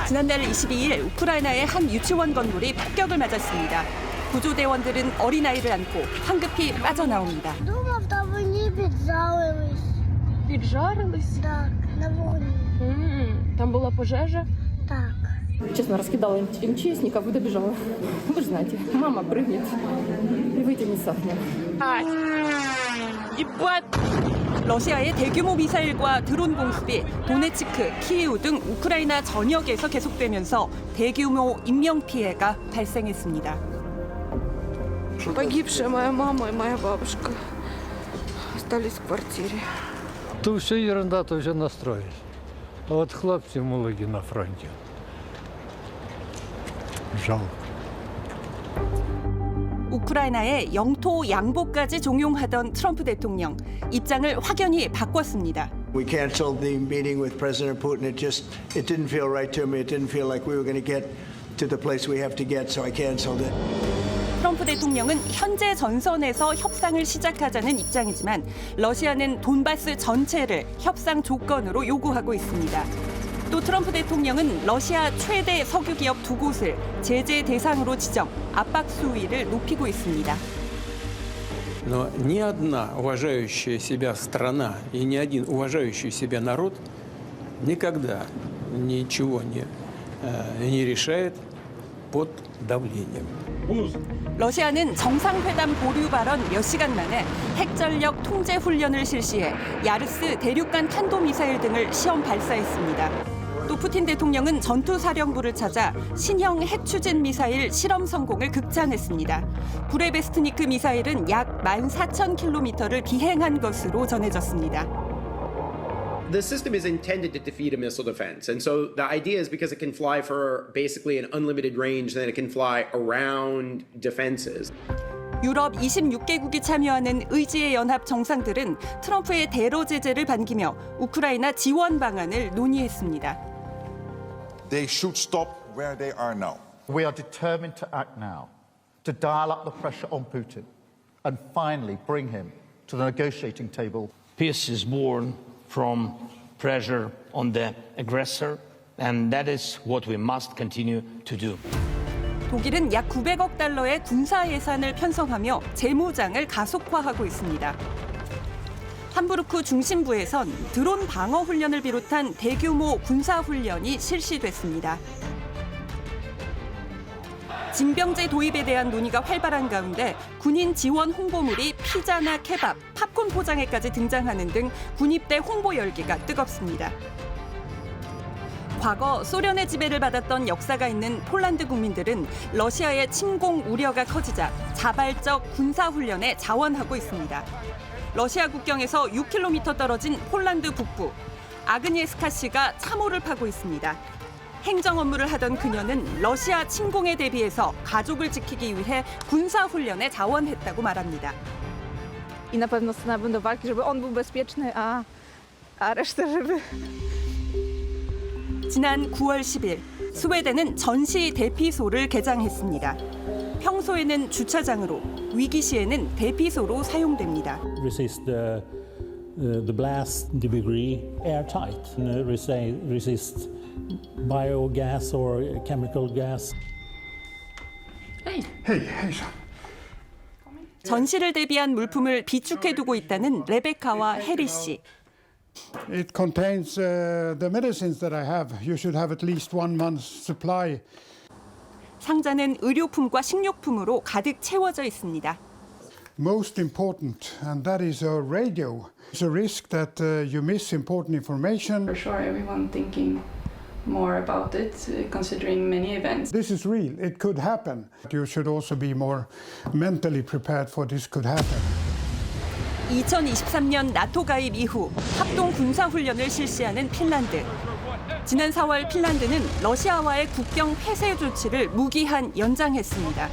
지난달 22일 우크라이나의 한 유치원 건물이 폭격을 맞았습니다. 구조대원들은 어린아이를 안고 황급히 빠져나옵니다. Думав, там вони піджарились. Піджарились? Так, на вогні. Там була пожежа? Так. Честно, раскидала МЧСников и добежала. Вы же знаете, мама прыгнет и вытянет с огня. 러시아의 대규모 미사일과 드론 공습이 도네츠크, 키이우 등 우크라이나 전역에서 계속되면서 대규모 인명피해가 발생했습니다. Погибшая моя мама и моя бабушка остались в квартире. То все ерунда, то все настроїш. А от хлопці молоді на фронті. Жалко. 우크라이나의 영토 양보까지 종용하던 트럼프 대통령, 입장을 확연히 바꿨습니다. We canceled the meeting with President Putin. It didn't feel right to me. It didn't feel like we were going to get to the place we have to get, so I canceled it. 트럼프 대통령은 현재 전선에서 협상을 시작하자는 입장이지만 러시아는 돈바스 전체를 협상 조건으로 요구하고 있습니다. 또 트럼프 대통령은 러시아 최대 석유 기업 두 곳을 제재 대상으로 지정, 압박 수위를 높이고 있습니다. Но ни одна уважающая себя страна и ни один уважающий себя народ никогда ничего не решает под давлением. 러시아는 정상회담 보류 발언 몇 시간 만에 핵전력 통제 훈련을 실시해 야르스 대륙간 탄도미사일 등을 시험 발사했습니다. 또 푸틴 대통령은 전투사령부를 찾아 신형 핵추진 미사일 실험 성공을 극찬했습니다. 부레베스트니크 미사일은 약 14,000km를 비행한 것으로 전해졌습니다. The system is intended to defeat a missile defense. And so the idea is because it can fly for basically an unlimited range, then it can fly around defenses. 유럽 26개국이 참여하는 의지의 연합 정상들은 트럼프의 대러 제재를 반기며 우크라이나 지원 방안을 논의했습니다. They should stop where they are now. We are determined to act now, to dial up the pressure on Putin and finally bring him to the negotiating table. Peace is born from pressure on the aggressor, and that is what we must continue to do. 독일은 약 900억 달러의 군사 예산을 편성하며 재무장을 가속화하고 있습니다. 함부르크 중심부에선 드론 방어 훈련을 비롯한 대규모 군사 훈련이 실시됐습니다. 징병제 도입에 대한 논의가 활발한 가운데 군인 지원 홍보물이 피자나 케밥, 팝콘 포장에까지 등장하는 등 군입대 홍보 열기가 뜨겁습니다. 과거 소련의 지배를 받았던 역사가 있는 폴란드 국민들은 러시아의 침공 우려가 커지자 자발적 군사훈련에 자원하고 있습니다. 러시아 국경에서 6km 떨어진 폴란드 북부, 아그니에스카 씨가 참호를 파고 있습니다. 행정 업무를 하던 그녀는 러시아 침공에 대비해서 가족을 지키기 위해 군사훈련에 자원했다고 말합니다. I na pewno stanęłabym do walki, żeby on był bezpieczny, a resztę, żeby... 지난 9월 10일, 스웨덴은 전시 대피소를 개장했습니다. 평소에는 주차장으로, 위기 시에는 대피소로 사용됩니다. Resist the blast, debris, airtight. Resist biogas or chemical gas. Hey. 전시를 대비한 물품을 비축해두고 있다는 레베카와 해리 씨. It contains the medicines that I have. You should have at least 1 month's supply. 상자는 의료품과 식료품으로 가득 채워져 있습니다. Most important, and that is a radio. It's a risk that you miss important information. For sure, everyone thinking more about it, considering many events. This is real. It could happen. You should also be more mentally prepared for this could happen. 2023년 나토 가입 이후 합동 군사훈련을 실시하는 핀란드. 지난 4월 핀란드는 러시아와의 국경 폐쇄 조치를 무기한 연장했습니다.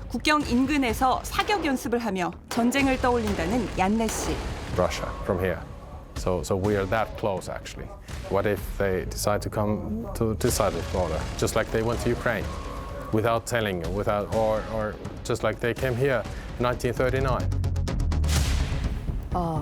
국경 인근에서 사격 연습을 하며 전쟁을 떠올린다는 얀네 씨. Russia from here. So we are that close actually. What if they decide to come to this side of the border, just like they went to Ukraine, without telling, or just like they came here in 1939?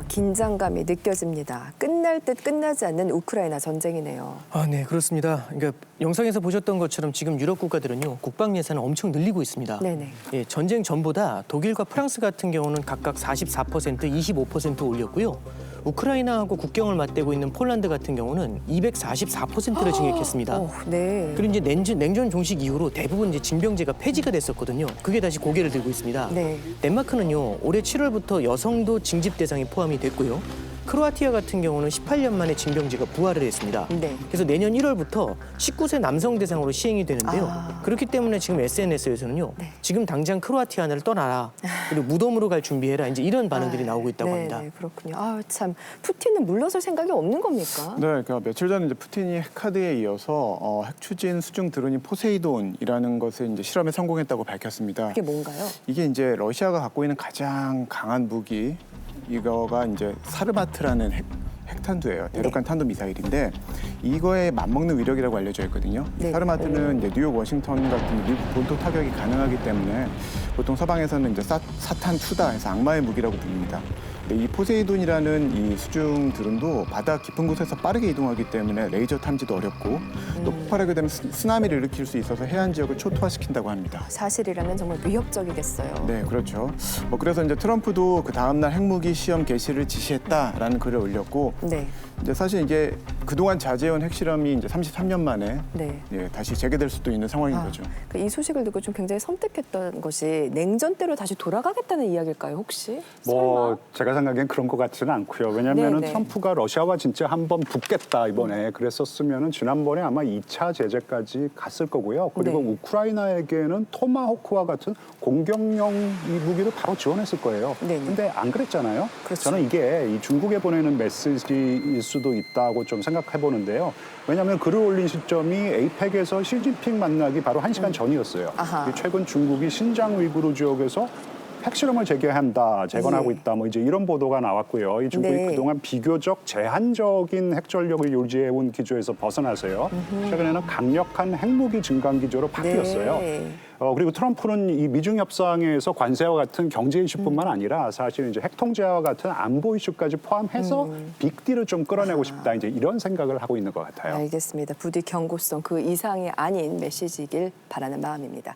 긴장감이 느껴집니다. 끝날 듯 끝나지 않는 우크라이나 전쟁이네요. 네, 그렇습니다. 그러니까 영상에서 보셨던 것처럼 지금 유럽 국가들은요, 국방 예산을 엄청 늘리고 있습니다. 네네. 예, 전쟁 전보다 독일과 프랑스 같은 경우는 각각 44%, 25% 올렸고요. 우크라이나하고 국경을 맞대고 있는 폴란드 같은 경우는 244%를 증액했습니다. 네. 그리고 이제 냉전 종식 이후로 대부분 이제 징병제가 폐지가 됐었거든요. 그게 다시 고개를 들고 있습니다. 네. 덴마크는요, 올해 7월부터 여성도 징집 대상에 포함이 됐고요. 크로아티아 같은 경우는 18년 만에 징병제가 부활을 했습니다. 네. 그래서 내년 1월부터 19세 남성 대상으로 시행이 되는데요. 그렇기 때문에 지금 SNS에서는요. 지금 당장 크로아티아를 떠나라. 그리고 무덤으로 갈 준비해라. 이제 이런 반응들이 나오고 있다고 합니다. 네, 그렇군요. 참 푸틴은 물러설 생각이 없는 겁니까? 네, 그러니까 며칠 전에 이제 푸틴이 핵카드에 이어서 핵 추진 수중 드론인 포세이돈이라는 것을 이제 실험에 성공했다고 밝혔습니다. 그게 뭔가요? 이게 이제 러시아가 갖고 있는 가장 강한 무기 이거가 이제 사르마트라는 핵탄두예요. 대륙간 탄도 미사일인데 이거에 맞먹는 위력이라고 알려져 있거든요. 네. 사르마트는 이제 뉴욕, 워싱턴 같은 미국 본토 타격이 가능하기 때문에 보통 서방에서는 이제 사탄2다 해서 악마의 무기라고 부릅니다. 이 포세이돈이라는 이 수중 드론도 바다 깊은 곳에서 빠르게 이동하기 때문에 레이저 탐지도 어렵고 또 폭발하게 되면 쓰나미를 일으킬 수 있어서 해안 지역을 초토화시킨다고 합니다. 사실이라면 정말 위협적이겠어요. 네, 그렇죠. 그래서 이제 트럼프도 그 다음 날 핵무기 시험 개시를 지시했다라는 글을 올렸고, 네. 이제 사실 이게 그동안 자제해온 핵실험이 이제 33년 만에 네. 다시 재개될 수도 있는 상황인 거죠. 이 소식을 듣고 좀 굉장히 섬뜩했던 것이 냉전 때로 다시 돌아가겠다는 이야기일까요, 혹시? 제가 생각엔 그런 것 같지는 않고요. 왜냐하면 네네. 트럼프가 러시아와 진짜 한번 붙겠다 이번에 그랬었으면 지난번에 아마 2차 제재까지 갔을 거고요. 그리고 네. 우크라이나에게는 토마호크와 같은 공격용 이 무기를 바로 지원했을 거예요. 그런데 안 그랬잖아요. 그렇죠. 저는 이게 이 중국에 보내는 메시지일 수도 있다고 좀 생각해 보는데요. 왜냐하면 글을 올린 시점이 에이펙에서 시진핑 만나기 바로 1시간 전이었어요. 최근 중국이 신장 위구르 지역에서 핵실험을 재개한다, 재건하고 있다, 이제 이런 보도가 나왔고요. 이 중국이 그동안 비교적 제한적인 핵전력을 유지해온 기조에서 벗어나서요. 최근에는 강력한 핵무기 증강 기조로 바뀌었어요. 그리고 트럼프는 이 미중 협상에서 관세와 같은 경제 이슈뿐만 아니라 사실 이제 핵 통제와 같은 안보 이슈까지 포함해서 빅딜을 좀 끌어내고 싶다, 이제 이런 생각을 하고 있는 것 같아요. 알겠습니다. 부디 경고성 그 이상이 아닌 메시지이길 바라는 마음입니다.